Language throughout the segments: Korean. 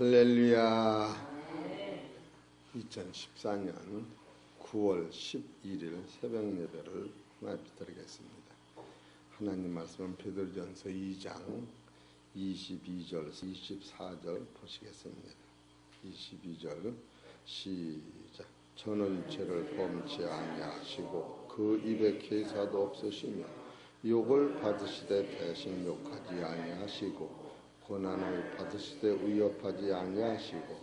할렐루야. 2014년 9월 11일 새벽 예배를 드리겠습니다. 하나님 말씀은 베드로전서 2장 22절 24절 보시겠습니다. 22절 시작. 저는 죄를 범치 아니하시고 그 입에 괴사도 없으시며 욕을 받으시되 대신 욕하지 아니하시고 고난을 받으시되 위협하지 아니하시고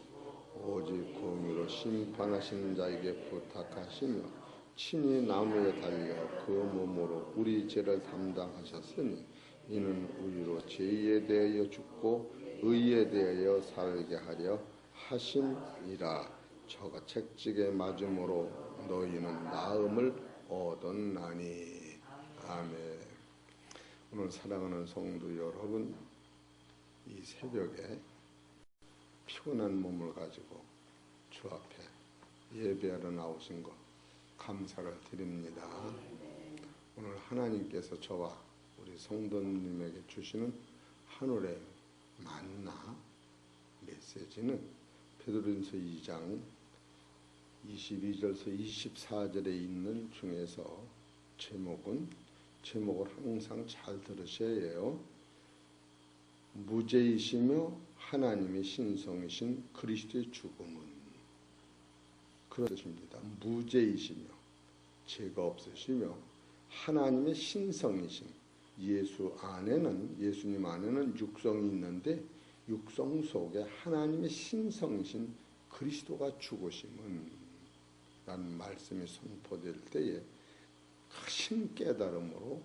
오직 공의로 심판하시는 자에게 부탁하시며 친히 나무에 달려 그 몸으로 우리 죄를 담당하셨으니 이는 우리로 죄에 대하여 죽고 의에 대하여 살게 하려 하심이라. 저가 채찍에 맞음으로 너희는 나음을 얻었나니. 아멘. 오늘 사랑하는 성도 여러분, 이 새벽에 피곤한 몸을 가지고 주 앞에 예배하러 나오신 것 감사를 드립니다. 오늘 하나님께서 저와 우리 성도님에게 주시는 하늘의 만나 메시지는 베드로전서 2장 22절에서 24절에 있는 중에서 제목을 항상 잘 들으셔야 해요. 무죄이시며 하나님의 신성이신 그리스도의 죽음은, 그런 뜻입니다. 무죄이시며 죄가 없으시며 하나님의 신성이신, 예수님 안에는 육성이 있는데 육성 속에 하나님의 신성이신 그리스도가 죽으심은 라는 말씀이 선포될 때에 크신 깨달음으로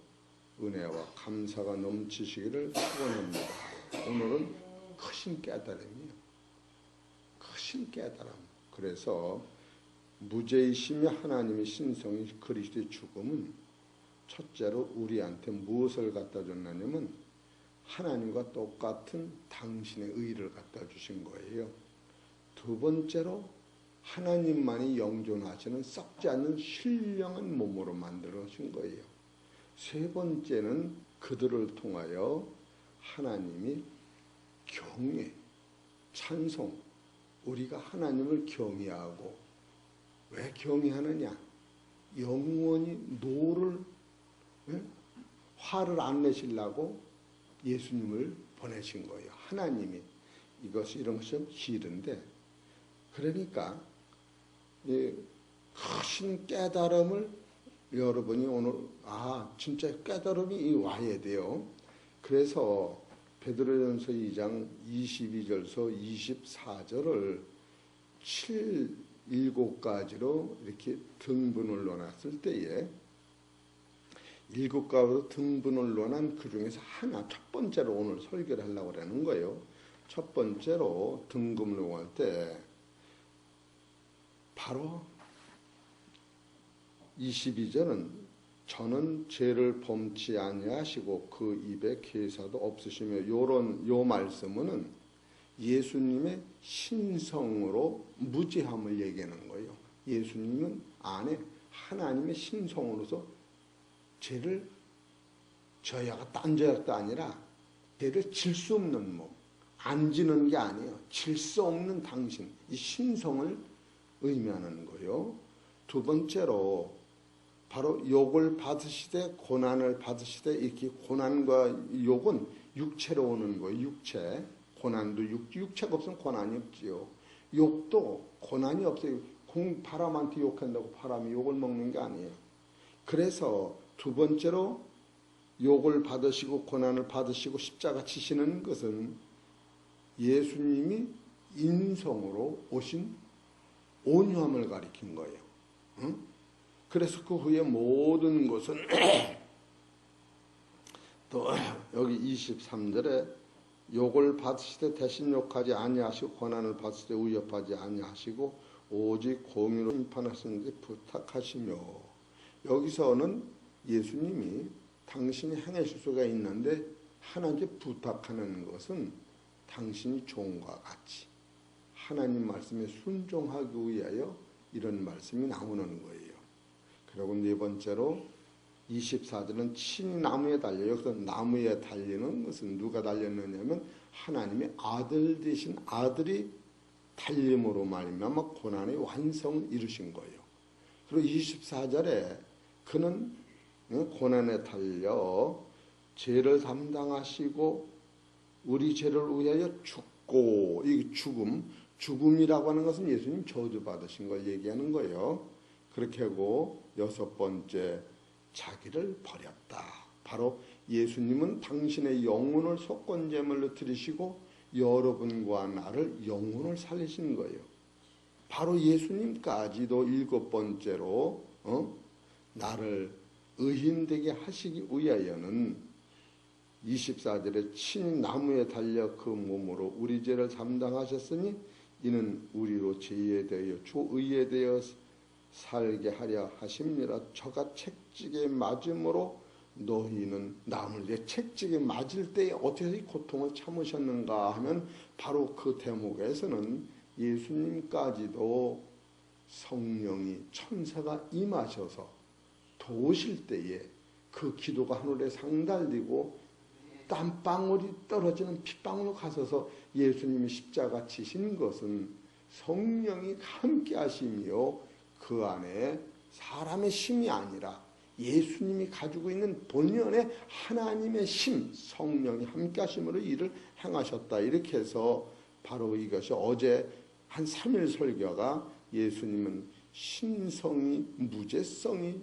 은혜와 감사가 넘치시기를 소원합니다. 오늘은 크신 깨달음이에요. 크신 깨달음. 그래서 무죄이시며 하나님의 신성인 그리스도의 죽음은 첫째로 우리한테 무엇을 갖다 줬냐면 하나님과 똑같은 당신의 의를 갖다 주신 거예요. 두 번째로 하나님만이 영존하시는 썩지 않는 신령한 몸으로 만들어진 거예요. 세 번째는 그들을 통하여 하나님이 경외, 찬송, 우리가 하나님을 경외하고, 왜 경외하느냐? 영원히 화를 안 내시려고 예수님을 보내신 거예요. 하나님이. 이런 것이 좀 싫은데, 그러니까 크신 깨달음을 여러분이 오늘 진짜 깨달음이 와야 돼요. 그래서 베드로전서 2장 22절에서 24절을 7가지로 이렇게 등분을 놓았을 때에 7가지로 등분을 놓은 그 중에서 하나, 첫 번째로 오늘 설교를 하려고 하는 거예요. 첫 번째로 등분을 놓을 때 바로 22절은 저는 죄를 범치 아니하시고 그 입에 괴사도 없으시며, 요 말씀은 예수님의 신성으로 무죄함을 얘기하는 거예요. 예수님은 안에 하나님의 신성으로서 죄를 딴 죄가 아니라 죄를 질 수 없는 몸, 안 지는 게 아니에요. 질 수 없는 당신, 이 신성을 의미하는 거예요. 두 번째로 바로 욕을 받으시되 고난을 받으시되, 이렇게 고난과 욕은 육체로 오는 거예요. 육체. 고난도 육체가 없으면 고난이 없지요. 욕도 고난이 없어요. 바람한테 욕한다고 바람이 욕을 먹는 게 아니에요. 그래서 두 번째로 욕을 받으시고 고난을 받으시고 십자가 치시는 것은 예수님이 인성으로 오신 온유함을 가리킨 거예요. 응? 그래서 그 후에 모든 것은 또 여기 23절에 욕을 받으시되 대신 욕하지 아니하시고 고난을 받으시되 위협하지 아니하시고 오직 공의로 심판하시는 데 부탁하시며, 여기서는 예수님이 당신이 행하실 수가 있는데 하나님께 부탁하는 것은 당신이 종과 같이 하나님 말씀에 순종하기 위하여 이런 말씀이 나오는 거예요. 그리고 네 번째로 24절은 친히 나무에 달려, 여기서 나무에 달리는 것은 누가 달렸느냐면 하나님의 아들 되신 아들이 달림으로 말미암아 고난의 완성을 이루신 거예요. 그리고 24절에 그는 고난에 달려 죄를 담당하시고 우리 죄를 위하여 죽고, 이 죽음이라고 하는 것은 예수님 저주받으신 걸 얘기하는 거예요. 그렇게 하고 여섯 번째, 자기를 버렸다. 바로 예수님은 당신의 영혼을 속건제물로 드리시고 여러분과 나를 영혼을 살리신 거예요. 바로 예수님까지도 일곱 번째로 나를 의인되게 하시기 위하여는 24절에 친히 나무에 달려 그 몸으로 우리 죄를 담당하셨으니 이는 우리로 죄에 대하여 주 의에 대하여 살게 하려 하심이라. 저가 채찍에 맞음으로 너희는 남을 위해 채찍에 맞을 때에 어떻게 고통을 참으셨는가 하면 바로 그 대목에서는 예수님까지도 성령이 천사가 임하셔서 도우실 때에 그 기도가 하늘에 상달되고 땀방울이 떨어지는 핏방울 가서서 예수님이 십자가 지신 것은 성령이 함께 하시며 그 안에 사람의 힘이 아니라 예수님이 가지고 있는 본연의 하나님의 힘, 성령이 함께 하심으로 일을 행하셨다. 이렇게 해서 바로 이것이 어제 한 3일 설교가 예수님은 신성이 무죄성이었고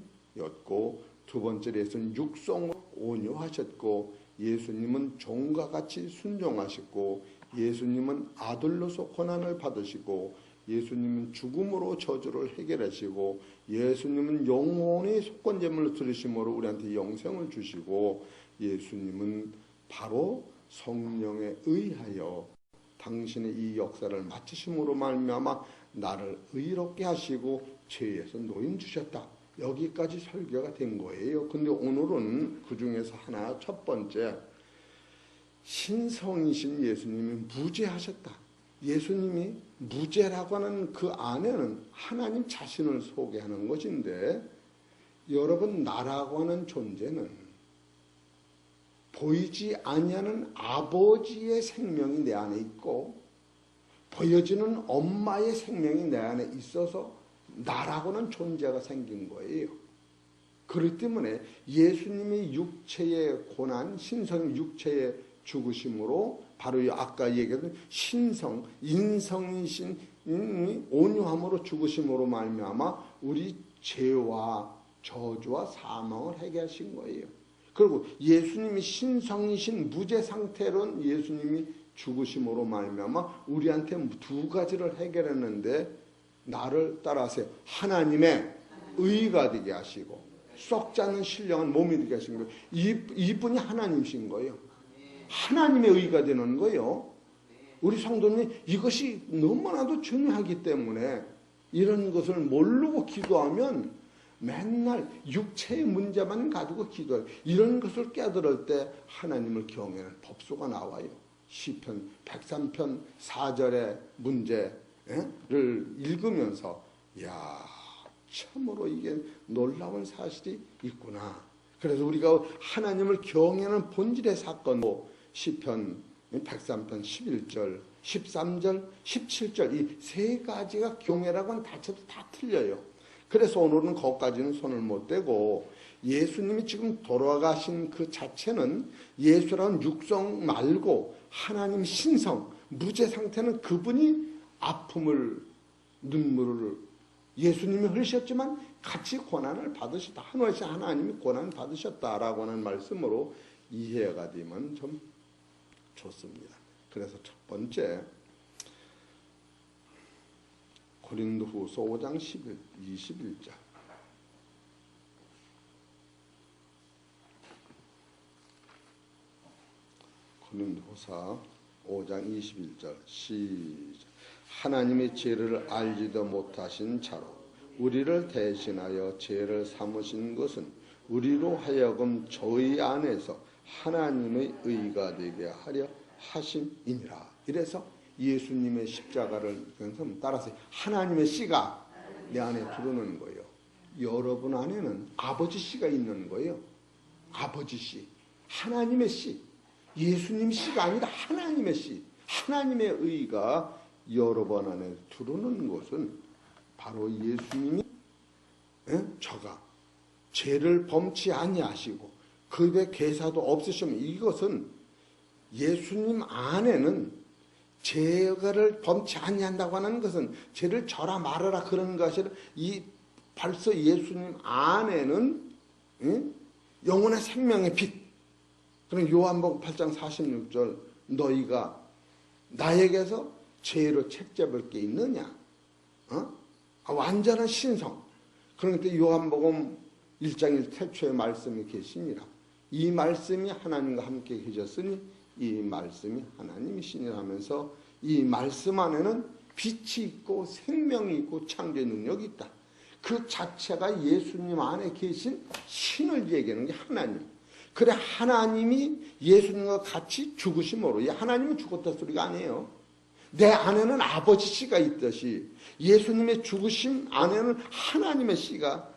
두 번째로 예수는 육성으로 온유하셨고 예수님은 종과 같이 순종하셨고 예수님은 아들로서 고난을 받으시고 예수님은 죽음으로 저주를 해결하시고 예수님은 영혼의 속건제물로 들으심으로 우리한테 영생을 주시고 예수님은 바로 성령에 의하여 당신의 이 역사를 마치심으로 말미암아 나를 의롭게 하시고 죄에서 노임 주셨다. 여기까지 설교가 된 거예요. 근데 오늘은 그 중에서 하나, 첫 번째, 신성이신 예수님이 무죄하셨다. 예수님이 무죄라고 하는 그 안에는 하나님 자신을 소개하는 것인데, 여러분, 나라고 하는 존재는 보이지 아니하는 아버지의 생명이 내 안에 있고 보여지는 엄마의 생명이 내 안에 있어서 나라고는 존재가 생긴 거예요. 그렇기 때문에 예수님이 육체의 고난, 신성 육체의 죽으심으로 바로 아까 얘기했던 신성, 인성이신 온유함으로 죽으심으로 말미암아 우리 죄와 저주와 사망을 해결하신 거예요. 그리고 예수님이 신성이신 무죄 상태로는 예수님이 죽으심으로 말미암아 우리한테 두 가지를 해결했는데 나를 따라하세요. 하나님의 의가 되게 하시고 썩지 않는 신령한 몸이 되게 하신 거예요. 이분이 하나님이신 거예요. 하나님의 의가 되는 거예요. 우리 성도님 이것이 너무나도 중요하기 때문에 이런 것을 모르고 기도하면 맨날 육체의 문제만 가지고 기도해요. 이런 것을 깨달을 때 하나님을 경외하는 법소가 나와요. 시편 103편 4절의 문제를 읽으면서 야 참으로 이게 놀라운 사실이 있구나. 그래서 우리가 하나님을 경외하는 본질의 사건도 시편 103편 11절 13절 17절 이 세 가지가 경외라고 하는 자체도 다 틀려요. 그래서 오늘은 거기까지는 손을 못 대고 예수님이 지금 돌아가신 그 자체는 예수라는 육성 말고 하나님 신성, 무죄 상태는 그분이 아픔을, 눈물을 예수님이 흘리셨지만 같이 고난을 받으셨다. 한없이 하나님이 고난을 받으셨다라고 하는 말씀으로 이해가 되면 좀 좋습니다. 그래서 첫 번째 고린도후서 5장 21절 고린도후서 5장 21절 시작. 하나님의 죄를 알지도 못하신 자로 우리를 대신하여 죄를 삼으신 것은 우리로 하여금 저희 안에서 하나님의 의가 되게 하려 하심이니라. 이래서 예수님의 십자가를 따라서 하나님의 씨가 내 안에 들어오는 거예요. 여러분 안에는 아버지 씨가 있는 거예요. 아버지 씨, 하나님의 씨, 예수님 씨가 아니라 하나님의 씨, 하나님의 의가 여러분 안에 들어오는 것은 바로 예수님이 저가 죄를 범치 아니하시고 그 입에 괴사도 없으시면, 이것은 예수님 안에는 죄를 범치 아니한다고 하는 것은 죄를 져라 말아라 그런 것이 아니라 이 벌써 예수님 안에는 영원한 생명의 빛. 그럼 요한복음 8장 46절 너희가 나에게서 죄로 책잡을 게 있느냐? 완전한 신성. 그런데 요한복음 1장 1 태초에 말씀이 계시니라. 이 말씀이 하나님과 함께 계셨으니 이 말씀이 하나님이시니라 하면서 이 말씀 안에는 빛이 있고 생명이 있고 창조의 능력이 있다. 그 자체가 예수님 안에 계신 신을 얘기하는 게 하나님. 그래 하나님이 예수님과 같이 죽으심으로, 하나님은 죽었다 소리가 아니에요. 내 안에는 아버지 씨가 있듯이 예수님의 죽으심 안에는 하나님의 씨가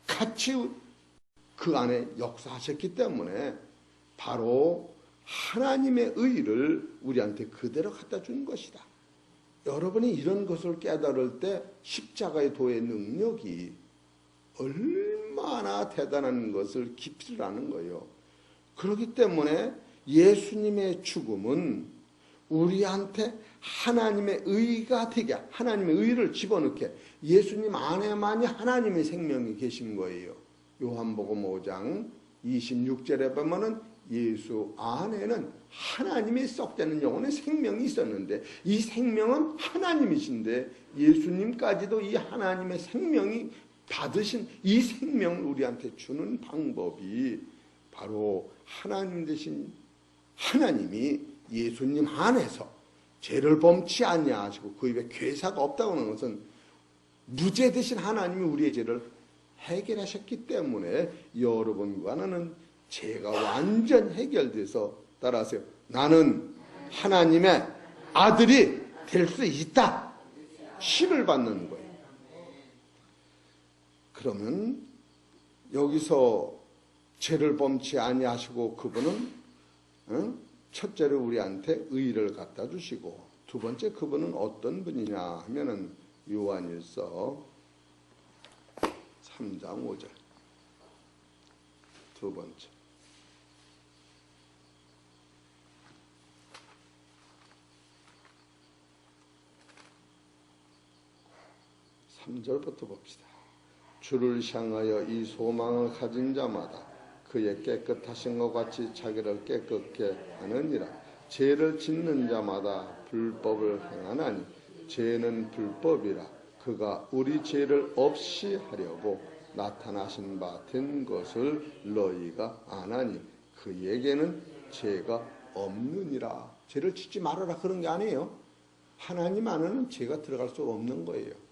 같이 그 안에 역사하셨기 때문에 바로 하나님의 의를 우리한테 그대로 갖다 준 것이다. 여러분이 이런 것을 깨달을 때 십자가의 도의 능력이 얼마나 대단한 것을 깊이를 아는 거예요. 그렇기 때문에 예수님의 죽음은 우리한테 하나님의 의가 되게, 하나님의 의를 집어넣게, 예수님 안에만이 하나님의 생명이 계신 거예요. 요한복음 5장 26절에 보면은 예수 안에는 하나님의 썩되는 영혼의 생명이 있었는데 이 생명은 하나님이신데 예수님까지도 이 하나님의 생명이 받으신 이 생명을 우리한테 주는 방법이 바로 하나님 되신 하나님이 예수님 안에서 죄를 범치 아니하시고 그 입에 괴사가 없다고 하는 것은 무죄 되신 하나님이 우리의 죄를 해결하셨기 때문에 여러분과 나는 죄가 완전 해결돼서, 따라하세요, 나는 하나님의 아들이 될 수 있다. 신을 받는 거예요. 그러면 여기서 죄를 범치 아니하시고 그분은 첫째로 우리한테 의를 갖다 주시고, 두 번째 그분은 어떤 분이냐 하면은 요한일서 3장 5절. 두 번째. 3절부터 봅시다. 주를 향하여 이 소망을 가진 자마다 그의 깨끗하신 것 같이 자기를 깨끗게 하느니라. 죄를 짓는 자마다 불법을 행하나니 죄는 불법이라. 그가 우리 죄를 없이 하려고 나타나신 바 된 것을 너희가 아나니 그에게는 죄가 없느니라. 죄를 짓지 말아라 그런 게 아니에요. 하나님 안에는 죄가 들어갈 수 없는 거예요.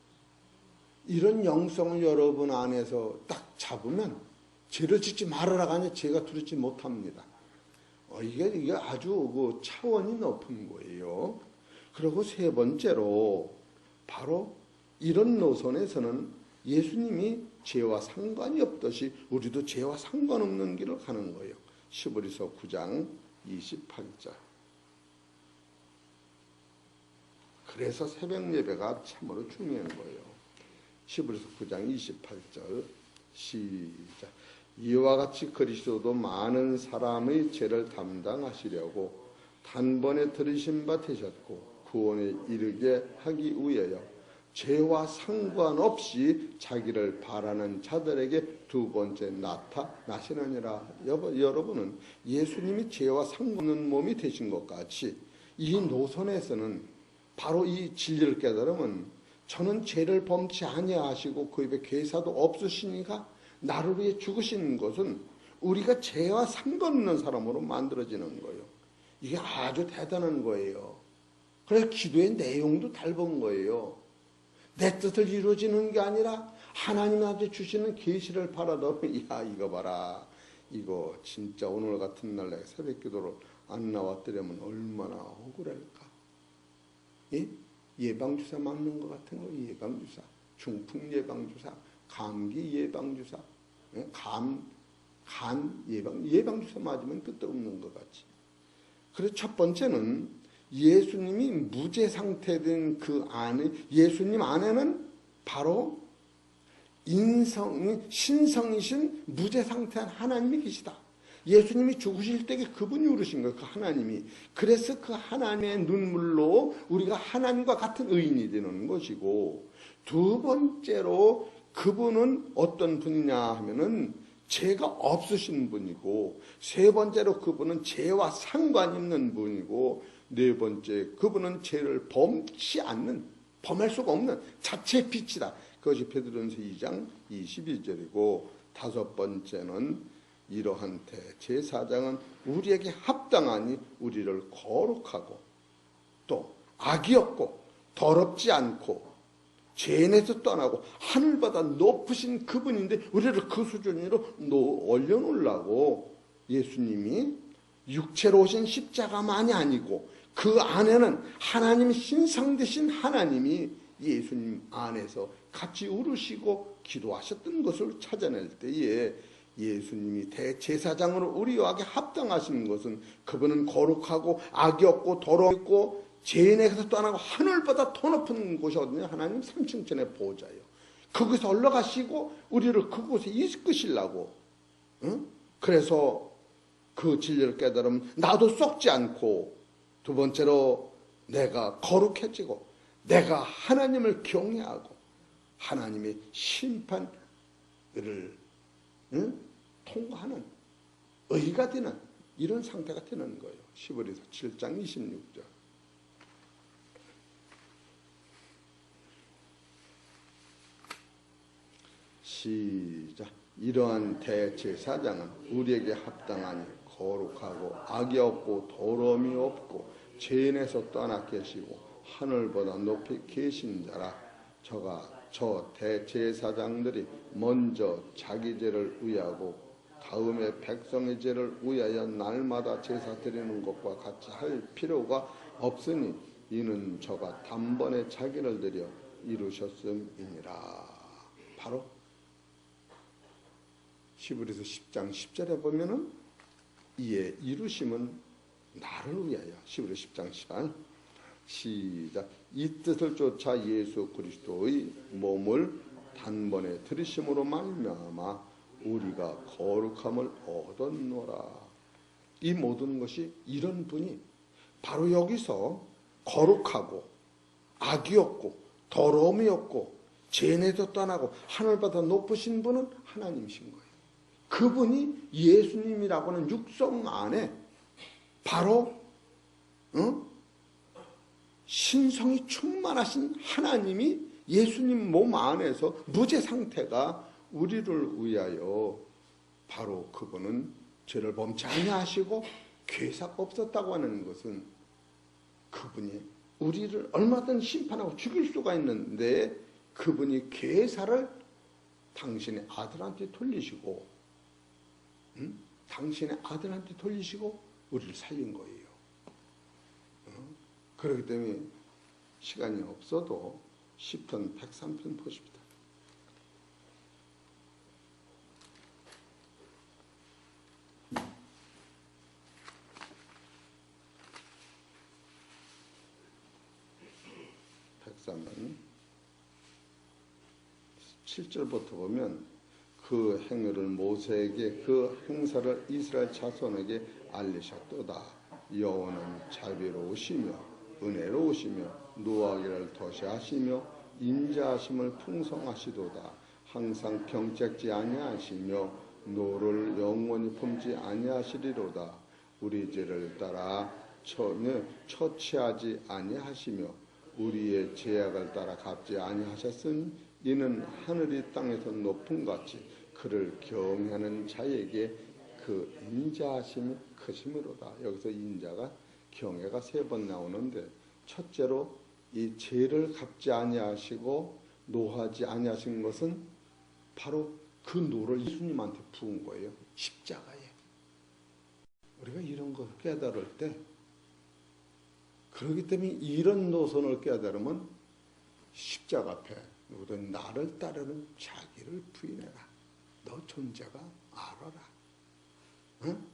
이런 영성을 여러분 안에서 딱 잡으면 죄를 짓지 말아라가 아니라 죄가 두렵지 못합니다. 이게 아주 그 차원이 높은 거예요. 그리고 세 번째로 바로 이런 노선에서는 예수님이 죄와 상관이 없듯이 우리도 죄와 상관없는 길을 가는 거예요. 시브리서 9장 28절. 그래서 새벽 예배가 참으로 중요한 거예요. 시브리서 9장 28절 시작. 이와 같이 그리스도도 많은 사람의 죄를 담당하시려고 단번에 들으신 바 되셨고 구원에 이르게 하기 위하여 죄와 상관없이 자기를 바라는 자들에게 두 번째 나타나시느니라. 여러분은 예수님이 죄와 상관없는 몸이 되신 것 같이 이 노선에서는 바로 이 진리를 깨달으면 저는 죄를 범치 아니하시고 그 입에 괴사도 없으시니까 나를 위해 죽으시는 것은 우리가 죄와 상관없는 사람으로 만들어지는 거예요. 이게 아주 대단한 거예요. 그래서 기도의 내용도 닮은 거예요. 내 뜻을 이루어지는 게 아니라 하나님한테 주시는 계시를 바라다 보면 야 이거 봐라. 이거 진짜 오늘 같은 날 내가 새벽 기도를 안 나왔더라면 얼마나 억울할까. 예? 예방주사 맞는 것 같은 거 예방주사. 중풍 예방주사. 감기 예방주사, 간 예방주사 맞으면 끄떡없는 것 같이. 그래서 첫 번째는 예수님이 무죄 상태된 그 안에, 예수님 안에는 바로 신성이신 무죄 상태한 하나님이 계시다. 예수님이 죽으실 때 그분이 우르신 거예요. 그 하나님이. 그래서 그 하나님의 눈물로 우리가 하나님과 같은 의인이 되는 것이고, 두 번째로 그분은 어떤 분이냐 하면은 죄가 없으신 분이고, 세 번째로 그분은 죄와 상관 있는 분이고, 네 번째 그분은 죄를 범할 수가 없는 자체의 빛이다. 그것이 베드로전서 2장 22절이고, 다섯 번째는 이러한 제사장은 우리에게 합당하니 우리를 거룩하고 또 악이 없고 더럽지 않고 죄에서 떠나고 하늘보다 높으신 그분인데 우리를 그 수준으로 올려놓으려고 예수님이 육체로 오신 십자가만이 아니고 그 안에는 하나님 신성 되신 하나님이 예수님 안에서 같이 우르시고 기도하셨던 것을 찾아낼 때에 예수님이 대제사장으로 우리와 합당하시는 것은 그분은 거룩하고 악이 없고 더럽고 죄인에게서 떠나고 하늘보다 더 높은 곳이 어디냐? 하나님 삼층천의 보좌예요. 거기서 올라가시고 우리를 그곳에 이끄시려고. 응? 그래서 그 진리를 깨달으면 나도 썩지 않고, 두 번째로 내가 거룩해지고 내가 하나님을 경외하고 하나님의 심판을 통과하는 의가 되는 이런 상태가 되는 거예요. 시브리서 7장 26절. 시작. 이러한 대제사장은 우리에게 합당하니 거룩하고 악이 없고 더러움이 없고 죄인에서 떠나 계시고 하늘보다 높이 계신 자라. 저 대제사장들이 먼저 자기 죄를 위하고 다음에 백성의 죄를 위하여 날마다 제사 드리는 것과 같이 할 필요가 없으니 이는 저가 단번에 자기를 드려 이루셨음이니라. 바로 히브리서 10장 10절에 보면은 이에 이루심은 나를 위하여. 히브리서 10장 10절 시작. 이 뜻을 쫓아 예수 그리스도의 몸을 단번에 들이심으로 말미암아 우리가 거룩함을 얻었노라. 이 모든 것이 이런 분이 바로 여기서 거룩하고 악이 없고 더러움이 없고 죄에서 떠나고 하늘보다 높으신 분은 하나님이신 거예요. 그분이 예수님이라고 하는 육성 안에 바로 신성이 충만하신 하나님이 예수님 몸 안에서 무죄 상태가 우리를 위하여 바로 그분은 죄를 범치 아니하시고 괴사가 없었다고 하는 것은 그분이 우리를 얼마든 심판하고 죽일 수가 있는데 그분이 괴사를 당신의 아들한테 돌리시고 당신의 아들한테 돌리시고 우리를 살린 거예요. 그렇기 때문에 시간이 없어도 시편 103편 보십니다. 백삼은 7절부터 보면 그 행위를 모세에게 그 행사를 이스라엘 자손에게 알리셨도다. 여호와는 자비로우시며 은혜로우시며 노하기를 도시하시며 인자하심을 풍성하시도다. 항상 경책지 아니하시며 노를 영원히 품지 아니하시리로다. 우리 죄를 따라 처치하지 아니하시며 우리의 죄악을 따라 갚지 아니하셨으니 이는 하늘이 땅에서 높은 같이 그를 경외하는 자에게 그 인자하심이 크심으로다. 여기서 인자가 경외가 3번 나오는데 첫째로 이 죄를 갚지 아니하시고 노하지 아니하신 것은 바로 그 노를 예수님한테 부은 거예요. 십자가에. 우리가 이런 걸 깨달을 때 그렇기 때문에 이런 노선을 깨달으면 십자가 앞에 누구든 나를 따르는 자기를 부인해라. 너 존재가 알아라. 응?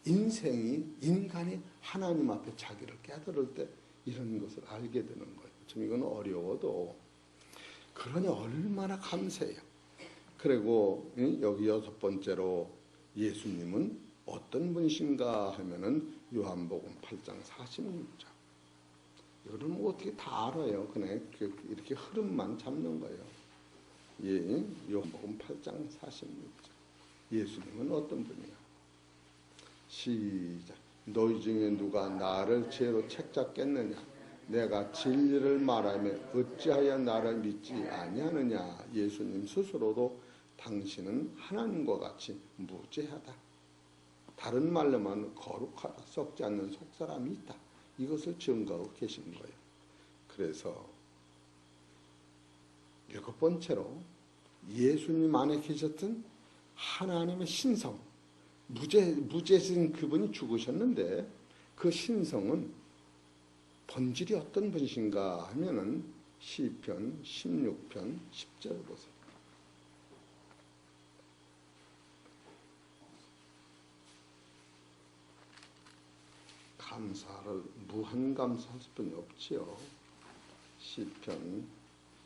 인간이 하나님 앞에 자기를 깨달을 때 이런 것을 알게 되는 거예요. 좀 이건 어려워도 그러니 얼마나 감사해요. 그리고 여기 6번째로 예수님은 어떤 분이신가 하면은 요한복음 8장 46절. 이거는 뭐 어떻게 다 알아요. 그냥 이렇게 흐름만 잡는 거예요. 예, 요한복음 8장 46절. 예수님은 어떤 분이야? 시작. 너희 중에 누가 나를 죄로 책잡겠느냐? 내가 진리를 말하며 어찌하여 나를 믿지 아니하느냐? 예수님 스스로도 당신은 하나님과 같이 무죄하다. 다른 말로만 거룩하다. 썩지 않는 속사람이 있다. 이것을 증거하고 계신 거예요. 그래서 7번째로 예수님 안에 계셨던 하나님의 신성, 무죄신 그분이 죽으셨는데 그 신성은 본질이 어떤 분이신가 하면은 시편 16편 10절 보세요. 감사를 무한 감사할 수뿐이 없지요. 시편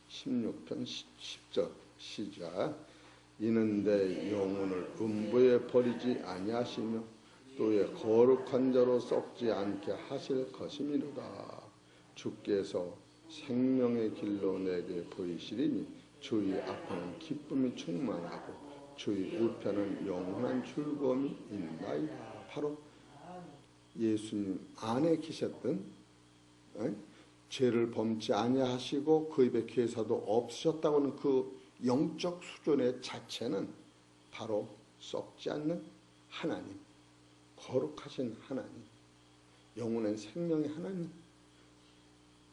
16편 10절 시작. 이는 내 영혼을 음부에 버리지 아니하시며 또의 거룩한 자로 썩지 않게 하실 것이미로다. 주께서 생명의 길로 내게 보이시리니 주의 앞에는 기쁨이 충만하고 주의 우편은 영원한 즐거움이 있나이다. 바로 예수님 안에 계셨던 죄를 범치 아니하시고 그 입에 괴사도 없으셨다고는 그 영적 수준의 자체는 바로 썩지 않는 하나님, 거룩하신 하나님, 영원한 생명의 하나님.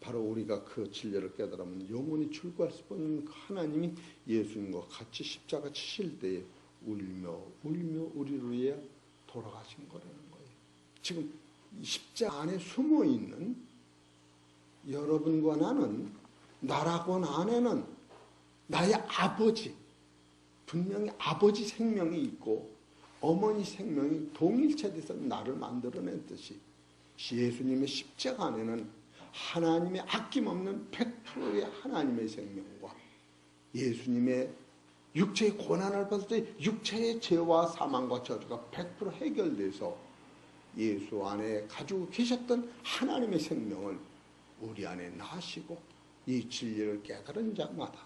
바로 우리가 그 진리를 깨달으면 영원히 출구할 수 있는 그 하나님이 예수님과 같이 십자가 치실 때에 울며 우리를 위해 돌아가신 거라는 거예요. 지금 십자가 안에 숨어 있는 여러분과 나는, 나라고 안에는 나의 아버지, 분명히 아버지 생명이 있고 어머니 생명이 동일체돼서 나를 만들어낸 듯이 예수님의 십자가 안에는 하나님의 아낌없는 100%의 하나님의 생명과 예수님의 육체의 고난을 받을 때 육체의 죄와 사망과 저주가 100% 해결돼서 예수 안에 가지고 계셨던 하나님의 생명을 우리 안에 나시고 이 진리를 깨달은 자마다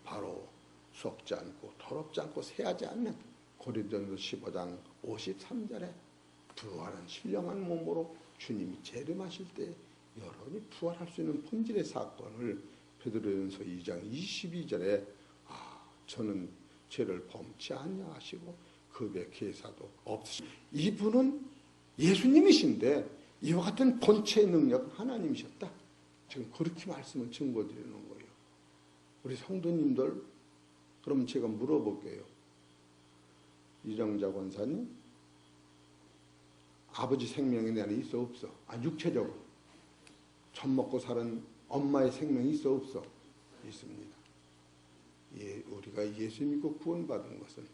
바로 썩지 않고 더럽지 않고 새하지 않는 고린도전서 15장 53절에 부활한 신령한 몸으로 주님이 재림하실 때 여러분이 부활할 수 있는 본질의 사건을 베드로전서 2장 22절에 저는 죄를 범치 아니하시고 급의 괴사도 없으시고 이분은 예수님이신데 이와 같은 본체의 능력은 하나님이셨다. 지금 그렇게 말씀을 증거드리는 거예요. 우리 성도님들, 그럼 제가 물어볼게요. 이정자 권사님, 아버지 생명이 내 안에 있어 없어? 육체적으로 젖 먹고 사는 엄마의 생명이 있어 없어? 있습니다. 예, 우리가 예수 믿고 구원받은 것은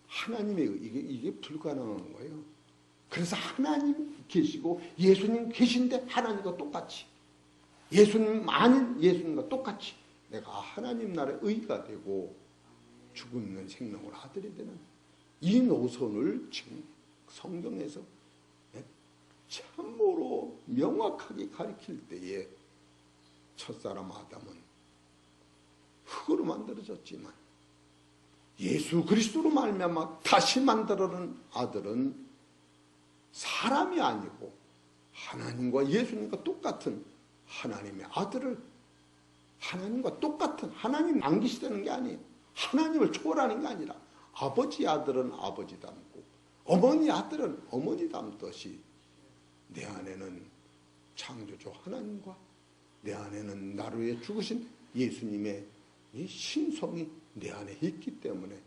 하나님의 이게 불가능한 거예요. 그래서 하나님 계시고 예수님 계신데 하나님과 똑같이, 예수님 아닌 예수님과 똑같이 내가 하나님 나라의 의가 되고 죽음는 생명을 아들이 되는 이 노선을 지금 성경에서 참으로 명확하게 가리킬 때에 첫사람 아담은 흙으로 만들어졌지만 예수 그리스도로 말미암아 다시 만들어낸 아들은 사람이 아니고 하나님과 예수님과 똑같은 하나님의 아들을, 하나님과 똑같은, 하나님 안 계시다는 게 아니에요. 하나님을 초월하는 게 아니라 아버지 아들은 아버지 닮고 어머니 아들은 어머니 닮듯이 내 안에는 창조주 하나님과 내 안에는 나를 위해 죽으신 예수님의 이 신성이 내 안에 있기 때문에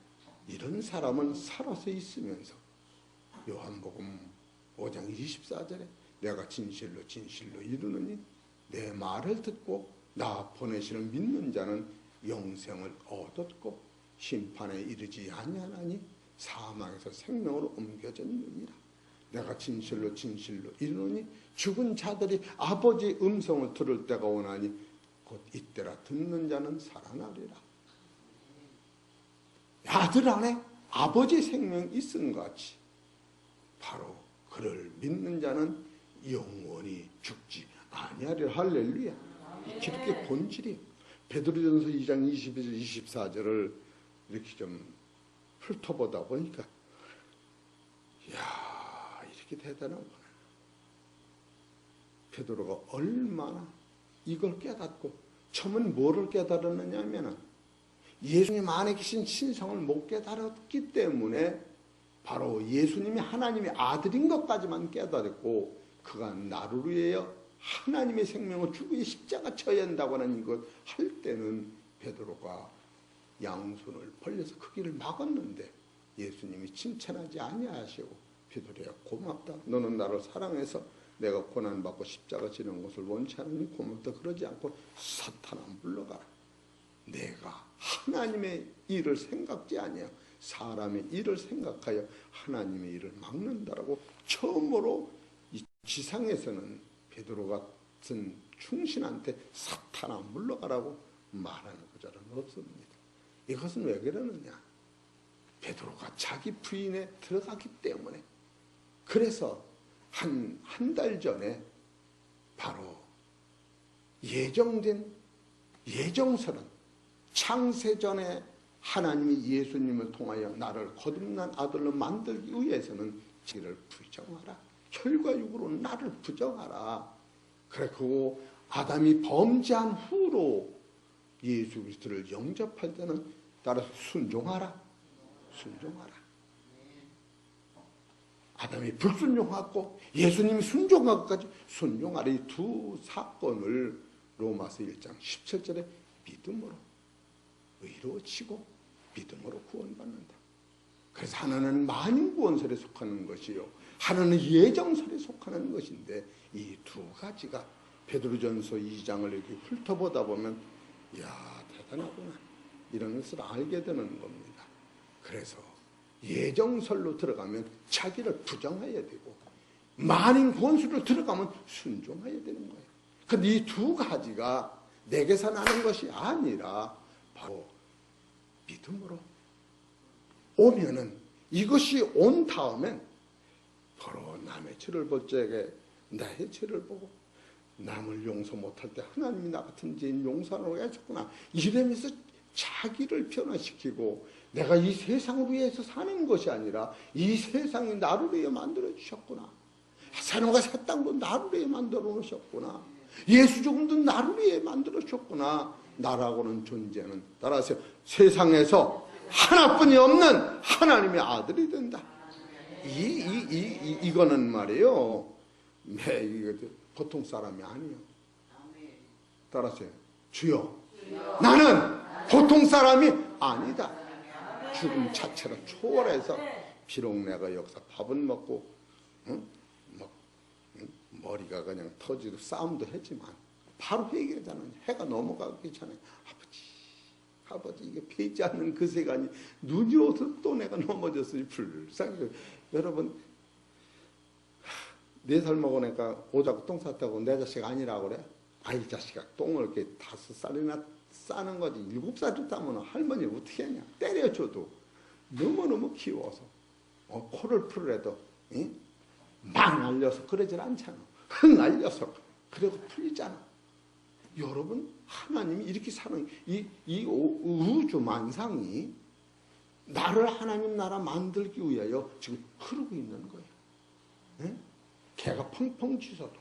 이런 사람은 살아서 있으면서 요한복음 5장 24절에 내가 진실로 진실로 이르노니 내 말을 듣고 나 보내시는 믿는 자는 영생을 얻었고 심판에 이르지 아니하나니 사망에서 생명으로 옮겨졌느니라. 내가 진실로 진실로 이르노니 죽은 자들이 아버지의 음성을 들을 때가 오나니 곧 이때라 듣는 자는 살아나리라. 아들 안에 아버지의 생명이 있은 것 같이 바로 그를 믿는 자는 영원히 죽지 아니하리라. 할렐루야. 이 기독교의 본질이 베드로전서 2장 22절 24절을 이렇게 좀 훑어보다 보니까 이야, 이렇게 대단하구나. 베드로가 얼마나 이걸 깨닫고, 처음은 뭐를 깨달았느냐 하면은 예수님 안에 계신 신성을 못 깨달았기 때문에 바로 예수님이 하나님의 아들인 것까지만 깨달았고, 그가 나를 위하여 하나님의 생명을 주고 십자가 쳐야 한다고 하는 이것 할 때는 베드로가 양손을 벌려서 그 길을 막았는데 예수님이 칭찬하지 아니하시고, 베드로야 고맙다. 너는 나를 사랑해서 내가 고난받고 십자가 지는 것을 원치 않으니 고맙다. 그러지 않고 사탄아 물러가라. 내가 하나님의 일을 생각지 아니하여 사람의 일을 생각하여 하나님의 일을 막는다라고 처음으로 이 지상에서는 베드로 같은 충신한테 사탄아 물러가라고 말하는 구절은 없습니다. 이것은 왜 그러느냐? 베드로가 자기 부인에 들어가기 때문에. 그래서 한 달 전에 바로 예정된 예정설은 창세전에 하나님이 예수님을 통하여 나를 거듭난 아들로 만들기 위해서는 지를 부정하라. 혈과 육으로 나를 부정하라. 그래, 그 아담이 범죄한 후로 예수 그리스도를 영접할 때는 따라서 순종하라. 순종하라. 아담이 불순종하고 예수님이 순종한 것까지 순종하라. 이 두 사건을 로마서 1장 17절에 믿음으로 의로워지고 믿음으로 구원받는다. 그래서 하나는 만인구원설에 속하는 것이요, 하나는 예정설에 속하는 것인데, 이 두 가지가 베드로전서 2장을 이렇게 훑어보다 보면 이야, 대단하구나, 이런 것을 알게 되는 겁니다. 그래서 예정설로 들어가면 자기를 부정해야 되고, 만인구원설로 들어가면 순종해야 되는 거예요. 근데 이 두 가지가 내게서 나는 것이 아니라 바로 믿음으로 오면은, 이것이 온 다음엔 바로 남의 죄를 볼 적에 나의 죄를 보고, 남을 용서 못할 때 하나님이 나 같은 죄인 용서하라고 하셨구나, 이러면서 자기를 변화시키고, 내가 이 세상을 위해서 사는 것이 아니라 이 세상이 나를 위해 만들어주셨구나, 산호가 새 땅도 나를 위해 만들어 놓으셨구나, 예수 죽음도 나를 위해 만들어 주셨구나. 나라고는 존재는, 따라서 세상에서 하나뿐이 없는 하나님의 아들이 된다. 이거는 말이에요, 보통 사람이 아니에요. 따라서 주여, 나는 보통 사람이 아니다. 죽음 자체를 초월해서, 비록 내가 여기서 밥은 먹고 머리가 그냥 터지고 싸움도 했지만 바로 회개하잖아요. 해가 넘어가기 전에 아버지 이게 피지 않는 그 시간이 눈이 오서 또 내가 넘어졌으니 불쌍해요. 여러분, 4살 먹으니까 오자고 똥 쌌다고 내 자식 아니라고 그래? 아이 자식아, 똥을 이렇게 5살이나 싸는 거지. 7살도 따면 할머니 어떻게 하냐? 때려줘도 너무너무 귀여워서 코를 풀으래도 막 날려서 그러질 않잖아. 흥 날려서 그래도 풀리잖아. 여러분, 하나님이 이렇게 사는 이 우주 만상이 나를 하나님 나라 만들기 위하여 지금 흐르고 있는 거예요. 네? 개가 펑펑 짖어도,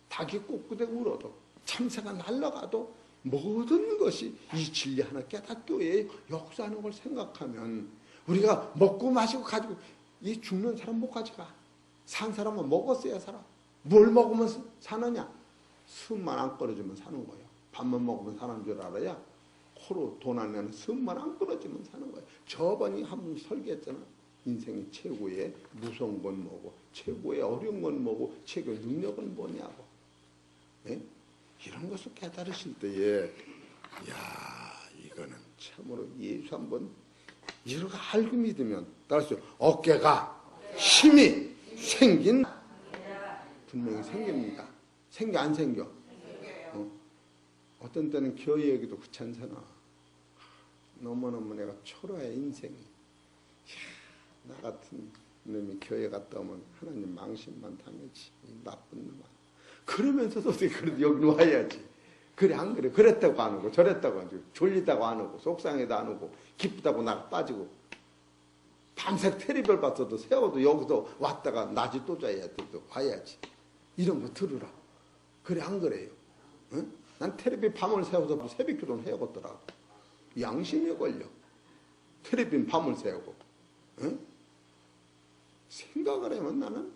닭이 꼬꾸대 울어도, 참새가 날아가도 모든 것이 이 진리 하나 깨닫기 위해 역사하는 걸 생각하면, 우리가 먹고 마시고 가지고, 이 죽는 사람 못 가져가. 산 사람은 먹었어야 살아. 뭘 먹으면 사느냐? 숨만 안 끊어지면 사는 거예요. 밥만 먹으면 사는 줄 알아야 코로 돈 안 내는 숨만 안 끊어지면 사는 거예요. 저번이 한 번 설계했잖아. 인생의 최고의 무서운 건 뭐고, 최고의 어려운 건 뭐고, 최고의 능력은 뭐냐고. 네? 이런 것을 깨달으실 때에 야 이거는 참으로 예수 한번 이렇게 알고 믿으면 따라서 어깨가 힘이 생긴 분명히 생깁니다. 생겨 안 생겨? 어떤 때는 교회 얘기도 귀찮잖아. 너무너무 내가 초라해 인생이. 나 같은 놈이 교회 갔다 오면 하나님 망신만 당하지. 이 나쁜 놈아. 그러면서도 어떻게 그래도 여기 와야지. 그래 안 그래? 그랬다고 안 오고 저랬다고 안 오고 졸리다고 안 오고 속상해도 안 오고 기쁘다고 나가 빠지고 밤새 텔레비를 봤어도 세워도 여기서 왔다가 낮에 또 자야 돼. 또 와야지. 이런 거 들으라. 그래 안 그래요? 응? 난 텔레비 밤을 새워서 새벽 기도는 해야겠더라고. 양심에 걸려. 텔레비 밤을 새우고. 응? 생각을 하면 나는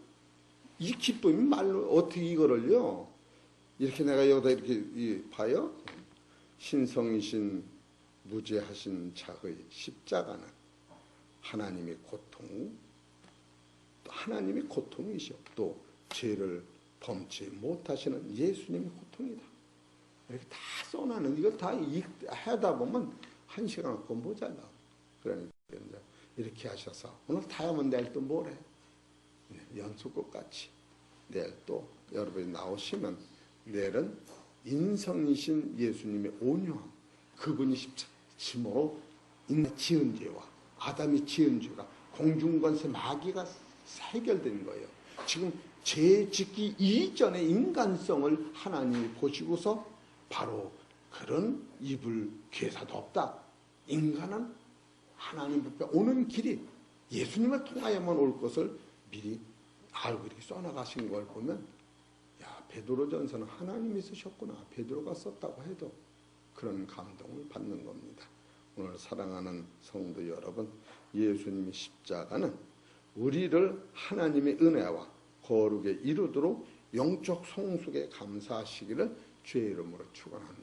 이 기쁨이 말로 어떻게 이거를요. 이렇게 내가 여기다 이렇게 봐요. 신성이신 무죄하신 자의 십자가는 하나님의 고통, 또 하나님의 고통이시오. 또 죄를 범치 못하시는 예수님의 고통이다. 이렇게 다 써놔는 이걸 다 하다 보면 한 시간 갖고 모자라. 그러니까 이렇게 하셔서 오늘 다 하면 내일 또 뭐래? 연수국 같이 내일 또 여러분이 나오시면 내일은 인성이신 예수님의 온유함, 그분이 십자심으로 인내 지은 죄와 아담이 지은 죄가 공중권세 마귀가 해결된 거예요. 지금 죄 짓기 이전의 인간성을 하나님이 보시고서 바로 그런 입을 괴사도 없다. 인간은 하나님 앞에 오는 길이 예수님을 통하여만 올 것을 미리 알고 이렇게 써나가신 걸 보면 야 베드로전서는 하나님이 쓰셨구나. 베드로가 썼다고 해도 그런 감동을 받는 겁니다. 오늘 사랑하는 성도 여러분, 예수님의 십자가는 우리를 하나님의 은혜와 거룩에 이르도록 영적 성숙에 감사하시기를 주의 이름으로 축원합니다.